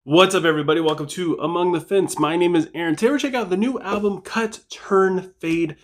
What's up, everybody? Welcome to Among the Fence. My name is Aaron. Today we're checking out the new album Cut, Turn, Fade,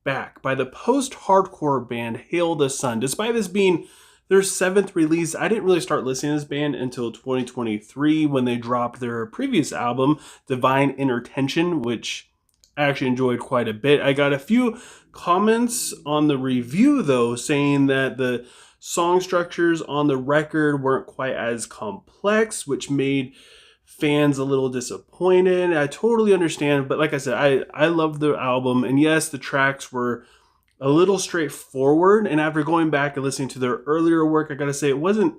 Back by the post-hardcore band Hail the Sun. Despite this being their seventh release, I didn't really start listening to this band until 2023 when they dropped their previous album, Divine Intertention, which I actually enjoyed quite a bit. I got a few comments on the review, though, saying that the song structures on the record weren't quite as complex, which made fans a little disappointed. I totally understand, but like I said, I love the album, and yes, the tracks were a little straightforward, and after going back and listening to their earlier work, I gotta say it wasn't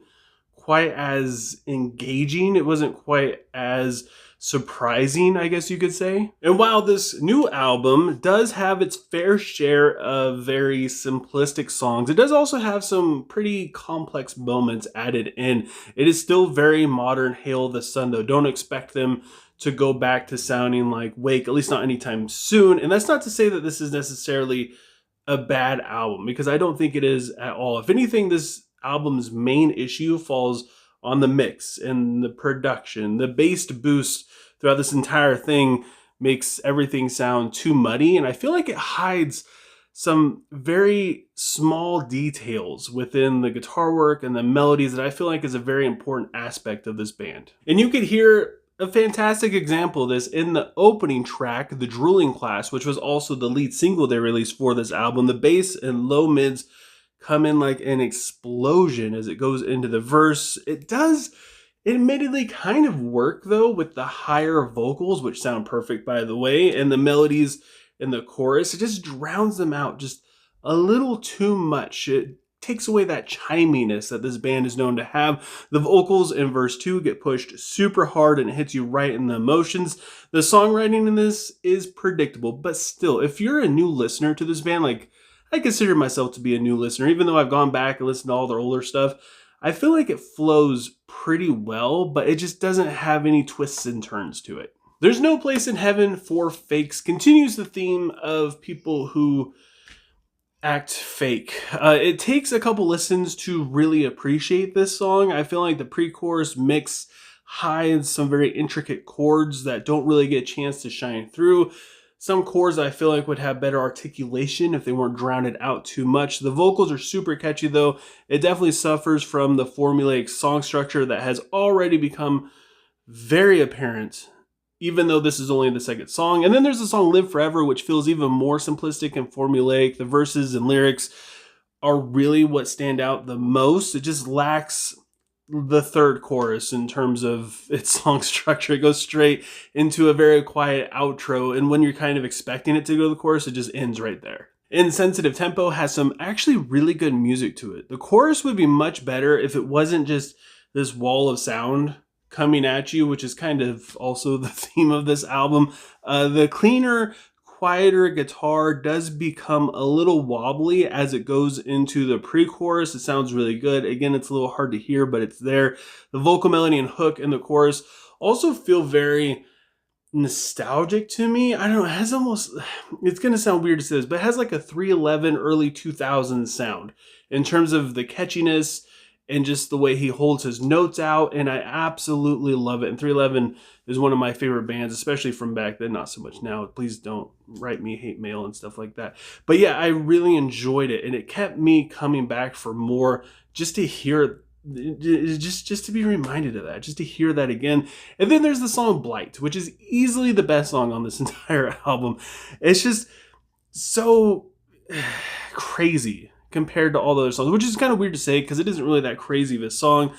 quite as engaging. It wasn't quite as surprising, I guess you could say. And while this new album does have its fair share of very simplistic songs, it does also have some pretty complex moments added in. It is still very modern Hail the Sun, though. Don't expect them to go back to sounding like Wake, at least not anytime soon. And that's not to say that this is necessarily a bad album, because I don't think it is at all. If anything, this album's main issue falls on the mix and the production. The bass boost throughout this entire thing makes everything sound too muddy, and I feel like it hides some very small details within the guitar work and the melodies that I feel like is a very important aspect of this band. And you could hear a fantastic example of this in the opening track, The Drooling Class, which was also the lead single they released for this album. The bass and low mids come in like an explosion as it goes into the verse. It does admittedly kind of work, though, with the higher vocals, which sound perfect, by the way, and the melodies in the chorus. It just drowns them out just a little too much. It takes away that chiminess that this band is known to have. The vocals in verse 2 get pushed super hard and it hits you right in the emotions. The songwriting in this is predictable, but still, if you're a new listener to this band, like I consider myself to be a new listener, even though I've gone back and listened to all their older stuff, I feel like it flows pretty well, but it just doesn't have any twists and turns to it. There's No Place in Heaven for Fakes continues the theme of people who act fake. It takes a couple listens to really appreciate this song. I feel like the pre-chorus mix hides some very intricate chords that don't really get a chance to shine through. Some chords I feel like would have better articulation if they weren't drowned out too much. The vocals are super catchy, though. It definitely suffers from the formulaic song structure that has already become very apparent, even though this is only the second song. And then there's the song Live Forever, which feels even more simplistic and formulaic. The verses and lyrics are really what stand out the most. It just lacks the third chorus in terms of its song structure. It goes straight into a very quiet outro, and when you're kind of expecting it to go to the chorus, it just ends right there. Insensitive Tempo has some actually really good music to it. The chorus would be much better if it wasn't just this wall of sound coming at you, which is kind of also the theme of this album. The cleaner, quieter guitar does become a little wobbly as it goes into the pre-chorus. It sounds really good. Again, it's a little hard to hear, but it's there. The vocal melody and hook in the chorus also feel very nostalgic to me. I don't know, it has almost, it's going to sound weird to say this, but it has like a 311 early 2000s sound in terms of the catchiness and just the way he holds his notes out, and I absolutely love it. And 311 is one of my favorite bands, especially from back then, not so much now. Please don't write me hate mail and stuff like that. But yeah, I really enjoyed it, and it kept me coming back for more, just to hear, just to be reminded of that, just to hear that again. And then there's the song Blight, which is easily the best song on this entire album. It's just so crazy compared to all the other songs, which is kind of weird to say because it isn't really that crazy of a song.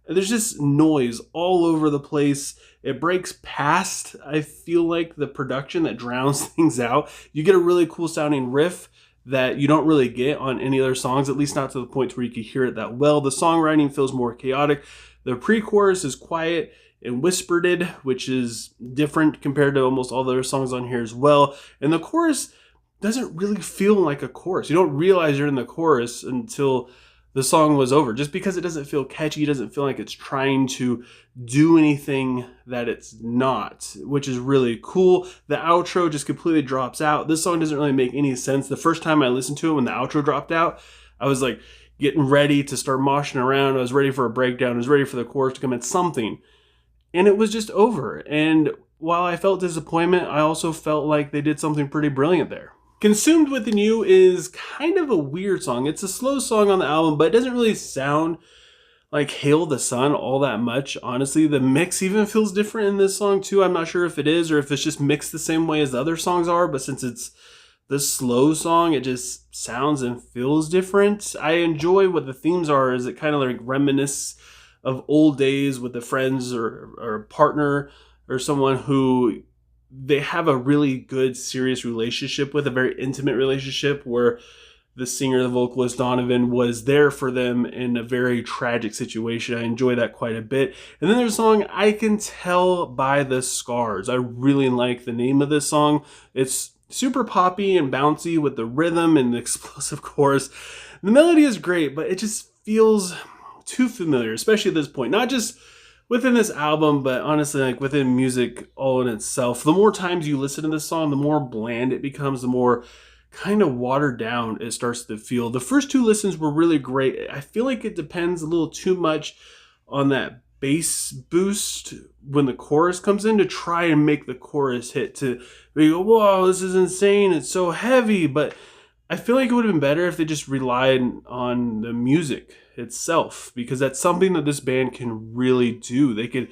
There's just noise all over the place. It breaks past, I feel like, the production that drowns things out. You get a really cool sounding riff that you don't really get on any other songs, at least not to the point where you can hear it that well. The songwriting feels more chaotic. The pre-chorus is quiet and whispered, which is different compared to almost all the other songs on here as well. And the chorus doesn't really feel like a chorus. You don't realize you're in the chorus until the song was over, just because it doesn't feel catchy. It doesn't feel like it's trying to do anything that it's not, which is really cool. The outro just completely drops out. This song doesn't really make any sense. The first time I listened to it, when the outro dropped out, I was like getting ready to start moshing around. I was ready for a breakdown. I was ready for the chorus to come in, something. and it was just over. And while I felt disappointment, I also felt like they did something pretty brilliant there. Consumed Within You is kind of a weird song. It's a slow song on the album, but it doesn't really sound like Hail the Sun all that much. Honestly, the mix even feels different in this song too. I'm not sure if it is or if it's just mixed the same way as the other songs are, but since it's the slow song, it just sounds and feels different. I enjoy what the themes are, is it kind of like reminisce of old days with the friends or a partner or someone who they have a really good serious relationship with, a very intimate relationship where the singer, the vocalist Donovan, was there for them in a very tragic situation. I enjoy that quite a bit. And then there's a song, I Can Tell by the Scars. I really like the name of this song. It's super poppy and bouncy with the rhythm and the explosive chorus. The melody is great, but it just feels too familiar, especially at this point. Not just within this album, but honestly, like within music all in itself. The more times you listen to this song, the more bland it becomes, the more kind of watered down it starts to feel. The first two listens were really great. I feel like it depends a little too much on that bass boost when the chorus comes in to try and make the chorus hit, to where you go, whoa, this is insane, it's so heavy. But I feel like it would have been better if they just relied on the music itself, because that's something that this band can really do. They could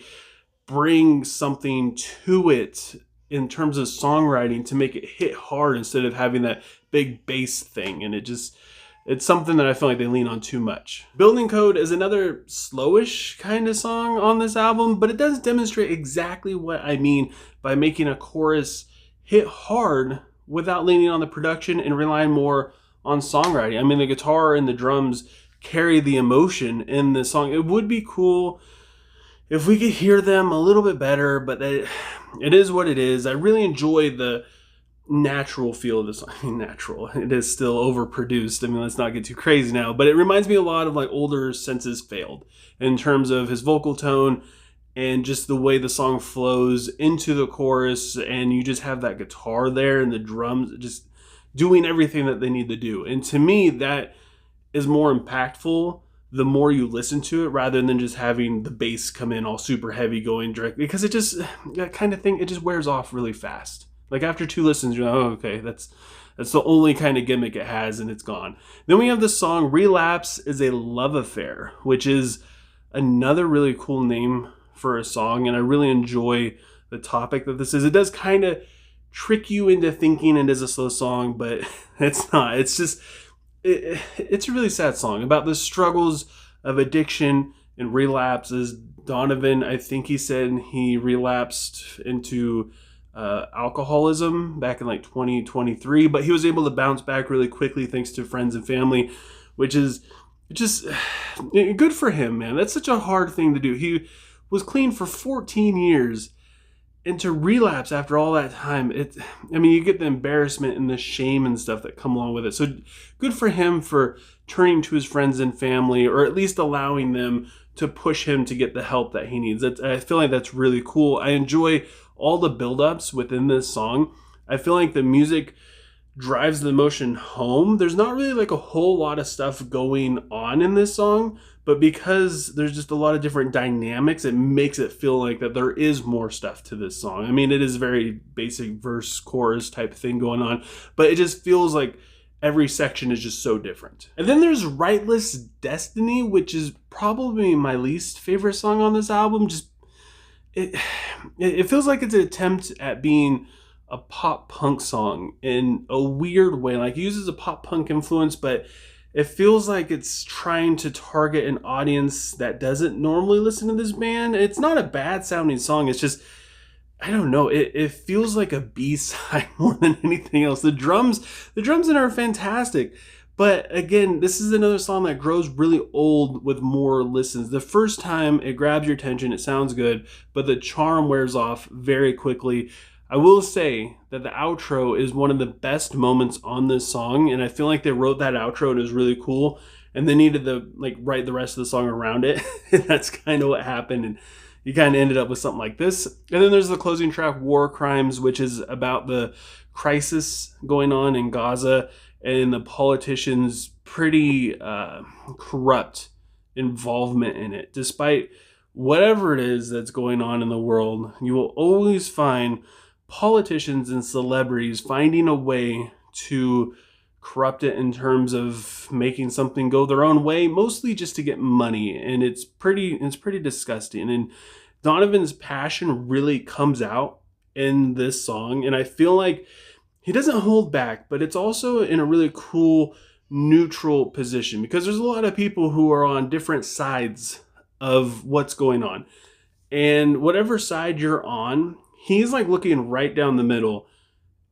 bring something to it in terms of songwriting to make it hit hard instead of having that big bass thing. And it's something that I feel like they lean on too much. Building Code is another slowish kind of song on this album, but it does demonstrate exactly what I mean by making a chorus hit hard without leaning on the production and relying more on songwriting. I mean, the guitar and the drums carry the emotion in the song. It would be cool if we could hear them a little bit better, but it is what it is. I really enjoy the natural feel of this. I mean, natural. It is still overproduced. I mean, let's not get too crazy now, but it reminds me a lot of like older Senses Failed in terms of his vocal tone and just the way the song flows into the chorus, and you just have that guitar there and the drums just doing everything that they need to do. And to me, that is more impactful the more you listen to it, rather than just having the bass come in all super heavy going directly, because it just, that kind of thing, it just wears off really fast. Like after two listens, you're like, oh, okay, that's the only kind of gimmick it has, and it's gone. Then we have the song Relapse is a Love Affair, which is another really cool name for a song, and I really enjoy the topic that this is. It does kind of trick you into thinking it is a slow song, but it's not. It's just, it's a really sad song about the struggles of addiction and relapses. Donovan, I think he said he relapsed into alcoholism back in like 2023, but he was able to bounce back really quickly thanks to friends and family, which is just good for him, man. That's such a hard thing to do. He was clean for 14 years, and to relapse after all that time, I mean, you get the embarrassment and the shame and stuff that come along with it. So good for him for turning to his friends and family, or at least allowing them to push him to get the help that he needs. I feel like that's really cool. I enjoy all the buildups within this song. I feel like the music drives the emotion home. There's not really like a whole lot of stuff going on in this song, but because there's just a lot of different dynamics, it makes it feel like that there is more stuff to this song. I mean, it is very basic verse chorus type thing going on, but it just feels like every section is just so different. And then there's Rightless Destiny, which is probably my least favorite song on this album. Just it feels like it's an attempt at being a pop punk song in a weird way. Like, it uses a pop punk influence, but it feels like it's trying to target an audience that doesn't normally listen to this band. It's not a bad sounding song. It's just, I don't know. It feels like a B-side more than anything else. The drums in it are fantastic. But again, this is another song that grows really old with more listens. The first time it grabs your attention, it sounds good, but the charm wears off very quickly. I will say that the outro is one of the best moments on this song, and I feel like they wrote that outro and it was really cool, and they needed to write the rest of the song around it. And that's kind of what happened, and you kind of ended up with something like this. And then there's the closing track, War Crimes, which is about the crisis going on in Gaza and the politicians' pretty corrupt involvement in it. Despite whatever it is that's going on in the world, you will always find politicians and celebrities finding a way to corrupt it in terms of making something go their own way, mostly just to get money. And it's pretty disgusting. And Donovan's passion really comes out in this song. And I feel like he doesn't hold back, but it's also in a really cool neutral position because there's a lot of people who are on different sides of what's going on. And whatever side you're on, he's like looking right down the middle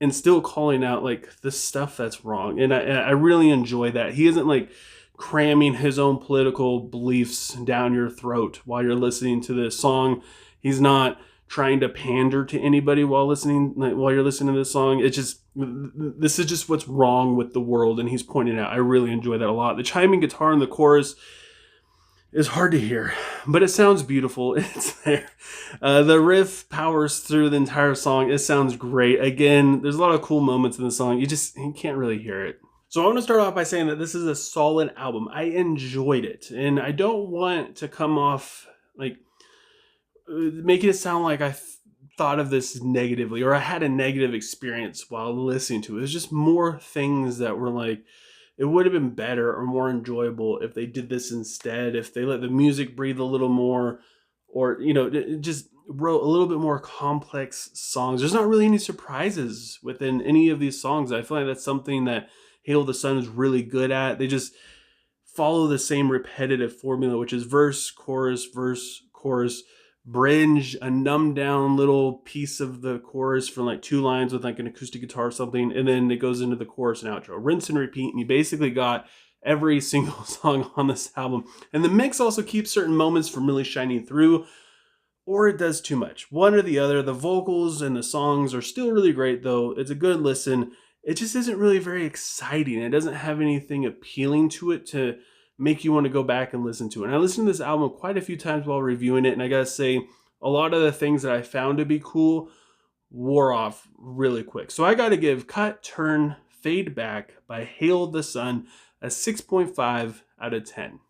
and still calling out like the stuff that's wrong. And I really enjoy that. He isn't like cramming his own political beliefs down your throat while you're listening to this song. He's not trying to pander to anybody while you're listening to this song. It's just, this is just what's wrong with the world, and he's pointing out. I really enjoy that a lot. The chiming guitar in the chorus is hard to hear, but it sounds beautiful. It's there. The riff powers through the entire song. It sounds great. Again, there's a lot of cool moments in the song. You can't really hear it. So I want to start off by saying that this is a solid album. I enjoyed it, and I don't want to come off like making it sound like I thought of this negatively or I had a negative experience while listening to it. There's just more things that were like, it would have been better or more enjoyable if they did this instead, if they let the music breathe a little more, or, just wrote a little bit more complex songs. There's not really any surprises within any of these songs. I feel like that's something that Hail the Sun is really good at. They just follow the same repetitive formula, which is verse, chorus, bridge, a numbed down little piece of the chorus for like 2 lines with like an acoustic guitar or something, and then it goes into the chorus and outro. Rinse and repeat, and you basically got every single song on this album. And the mix also keeps certain moments from really shining through, or it does too much. One or the other. The vocals and the songs are still really great, though. It's a good listen. It just isn't really very exciting. It doesn't have anything appealing to it to make you want to go back and listen to it. And I listened to this album quite a few times while reviewing it, and I gotta say, a lot of the things that I found to be cool wore off really quick. So I gotta give Cut, Turn, Fade Back by Hail the Sun a 6.5 out of 10.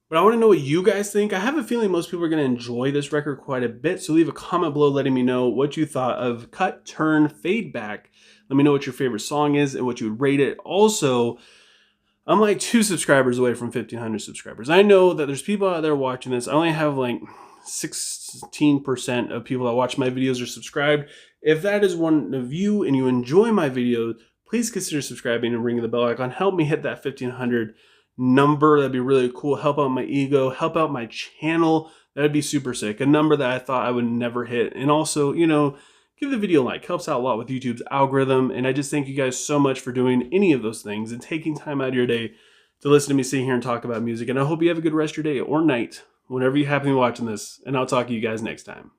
But I want to know what you guys think. I have a feeling most people are going to enjoy this record quite a bit, so leave a comment below letting me know what you thought of Cut, Turn, Fade Back. Let me know what your favorite song is and what you would rate it. Also, I'm like 2 subscribers away from 1,500 subscribers. I know that there's people out there watching this. I only have like 16% of people that watch my videos are subscribed. If that is one of you and you enjoy my videos, please consider subscribing and ringing the bell icon. Help me hit that 1,500 number. That'd be really cool. Help out my ego. Help out my channel. That'd be super sick. A number that I thought I would never hit. And also, give the video a like. Helps out a lot with YouTube's algorithm. And I just thank you guys so much for doing any of those things and taking time out of your day to listen to me sit here and talk about music. And I hope you have a good rest of your day or night whenever you happen to be watching this. And I'll talk to you guys next time.